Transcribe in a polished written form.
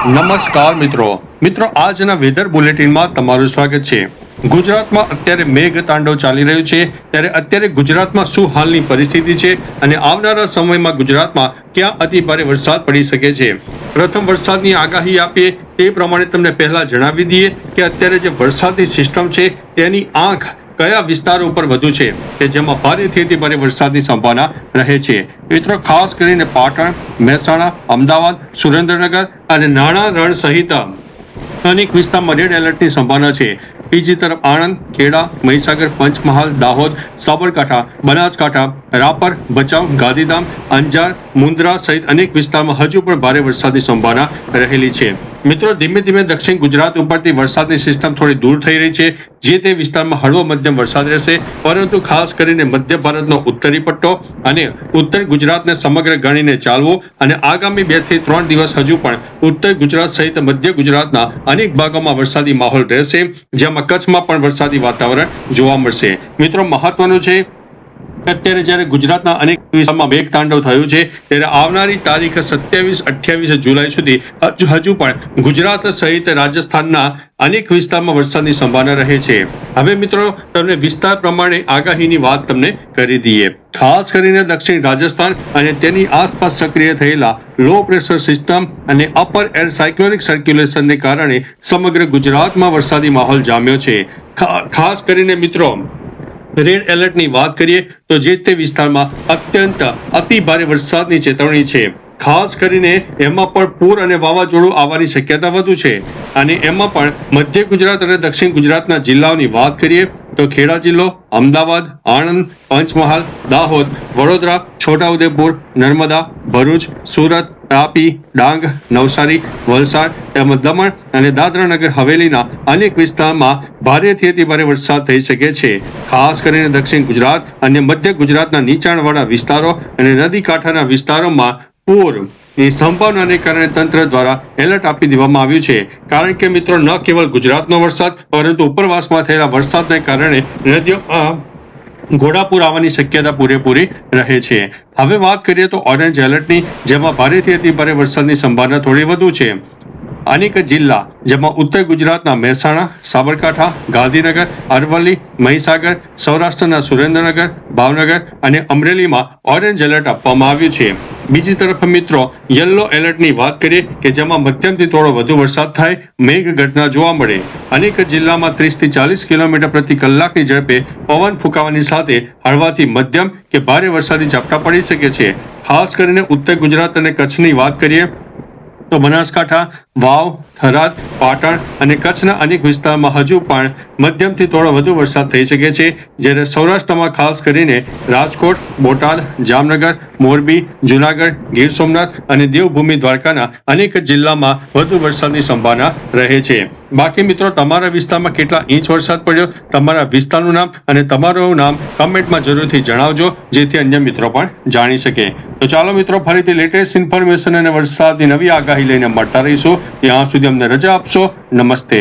નમસ્કાર મિત્રો આજના વેધર બુલેટિનમાં તમારું સ્વાગત છે। ગુજરાતમાં અત્યારે મેઘ તાંડવ ચાલી રહ્યું છે ત્યારે અત્યારે ગુજરાતમાં શું હાલની પરિસ્થિતિ છે અને આવનારા સમયમાં ગુજરાતમાં ક્યાં અતિભારે વરસાદ પડી શકે છે। પ્રથમ વરસાદની આગાહી આપીએ તે પ્રમાણે તમને પહેલા જણાવી દઈએ કે અત્યારે જે વરસાદની સિસ્ટમ છે તેની આંખ કયા વિસ્તારો ઉપર વધુ છે કે જેમાં ભારેથી અતિભારે વરસાદની સંભાવના રહે છે। મિત્રો ખાસ કરીને પાટણ, મહેસાણા, અમદાવાદ, સુરેન્દ્રનગર અને નાણા રણ સહિત અનેક વિસ્તારમાં રેડ એલર્ટની સંભાવના છે। બીજી તરફ આણંદ, ખેડા, મહીસાગર, પંચમહાલ, દાહોદ, સાબરકાંઠા, બનાસકાંઠા, રાપર, ભચાઉ, ગાંધીધામ, અંજાર, મુન્દ્રા સહિત અનેક વિસ્તારમાં હજુ પણ ભારે વરસાદની સંભાવના રહેલી છે। મિત્રો ધીમે ધીમે દક્ષિણ ગુજરાત ઉપરથી વરસાદની સિસ્ટમ થોડી દૂર થઈ રહી છે, જે તે વિસ્તારમાં હળવો મધ્યમ વરસાદ રહેશે, પરંતુ ખાસ કરીને મધ્ય ભારતનો ઉત્તરી પટ્ટો અને ઉત્તર ગુજરાતને સમગ્ર ગણીને ચાલવું અને આગામી 2 થી 3 દિવસ હજુ પણ ઉત્તર ગુજરાત સહિત મધ્ય ગુજરાતના અનેક ભાગોમાં વરસાદી માહોલ રહેશે, જેમાં કચ્છમાં પણ વરસાદી વાતાવરણ જોવા મળશે। મિત્રો મહત્વનું છે અત્યારે જ્યારે ગુજરાતના અનેક વિસ્તારમાં મેઘ તાંડવ થયું છે ત્યારે આવનારી તારીખ 27-28 જુલાઈ સુધી હજુ પણ ગુજરાત સહિત રાજસ્થાનના અનેક વિસ્તારમાં વરસાદની સંભાવના રહે છે। હવે મિત્રો તમને વિસ્તાર પ્રમાણે આગાહીની વાત તમને કરી દઈએ। ખાસ કરીને દક્ષિણ રાજસ્થાન અને તેની આસપાસ સક્રિય થયેલા લો પ્રેશર સિસ્ટમ અને અપર એર સાયક્લોનિક સર્ક્યુલેશનને કારણે સમગ્ર ગુજરાતમાં વરસાદી માહોલ જામ્યો છે। ખાસ કરીને મિત્રો રેડ એલર્ટની વાત કરીએ તો જે તે વિસ્તારમાં અત્યંત અતિ ભારે વરસાદની ચેતવણી છે। ખાસ કરીને એમાં પણ પૂર અને વાવાઝોડું આવવાની શક્યતા વધુ છે અને એમાં પણ મધ્ય ગુજરાત અને દક્ષિણ ગુજરાતના જિલ્લાઓની વાત કરીએ તો ખેડા જિલ્લો, અમદાવાદ, આણંદ, પંચમહાલ, દાહોદ, વડોદરા, છોટાઉદેપુર, નર્મદા, ભરૂચ, સુરત, તાપી, ડાંગ, નવસારી, વલસાડ તેમજ દમણ અને દાદરા નગર હવેલીના અનેક વિસ્તારમાં ભારેથી અતિભારે વરસાદ થઈ શકે છે। ખાસ કરીને દક્ષિણ ગુજરાત અને મધ્ય ગુજરાતના નીચાણવાળા વિસ્તારો અને નદી કાંઠાના વિસ્તારોમાં પૂરની સંભાવનાને કારણે તંત્ર દ્વારા એલર્ટ આપી દેવામાં આવ્યું છે, કારણ કે મિત્રો ન કેવળ ગુજરાતનો વરસાદ પરંતુ ઉપરવાસમાં થયેલા વરસાદને કારણે નદીઓમાં ઘોડાપૂર આવવાની શક્યતા પૂરેપૂરી રહે છે। હવે વાત કરીએ તો ઓરેન્જ એલર્ટની, જેમાં ભારેથી અતિભારે વરસાદની સંભાવના થોડી વધુ છે। અનેક જિલ્લા જેમાં ઉત્તર ગુજરાતના મહેસાણા, સાબરકાંઠા, ગાંધીનગર, અરવલ્લી, મહીસાગર, સૌરાષ્ટ્રના સુરેન્દ્રનગર, ભાવનગર અને અમરેલીમાં ઓરેન્જ એલર્ટ આપવામાં આવ્યું છે। બીજી તરફ મિત્રો યલો એલર્ટની વાત કરીએ કે જેમાં મધ્યમથી થોડો વધુ વરસાદ થાય, મેઘ ગર્જના જોવા મળે, અનેક જિલ્લામાં 30 થી 40 કિલોમીટર પ્રતિ કલાકની ઝડપે પવન ફૂંકાવાની સાથે હળવાથી મધ્યમ કે ભારે વરસાદી ઝાપટા પડી શકે છે। ખાસ કરીને ઉત્તર ગુજરાત અને કચ્છની વાત કરીએ તો બનાસકાંઠા, વાવ, થરાદ, પાટણ અને કચ્છના અનેક વિસ્તારમાં હજુ પણ મધ્યમથી થોડો વધુ વરસાદ થઈ શકે છે, જ્યારે સૌરાષ્ટ્રમાં ખાસ કરીને રાજકોટ, બોટાદ, જામનગર, મોરબી, જુનાગઢ, ગીર સોમનાથ અને દેવભૂમિ દ્વારકાના અનેક જિલ્લામાં વધુ વરસાદની સંભાવના રહે છે। બાકી મિત્રો તમારા વિસ્તારમાં કેટલા ઇંચ વરસાદ પડ્યો, તમારા વિસ્તારનું નામ અને તમારું નામ કમેન્ટમાં જરૂરથી જણાવજો, જેથી અન્ય મિત્રો પણ જાણી શકે। તો ચાલો મિત્રો ફરીથી લેટેસ્ટ ઇન્ફોર્મેશન અને વરસાદની નવી આગાહી લઈને મળતા રહીશું। ત્યાં સુધી અમને રજા આપશો। નમસ્તે।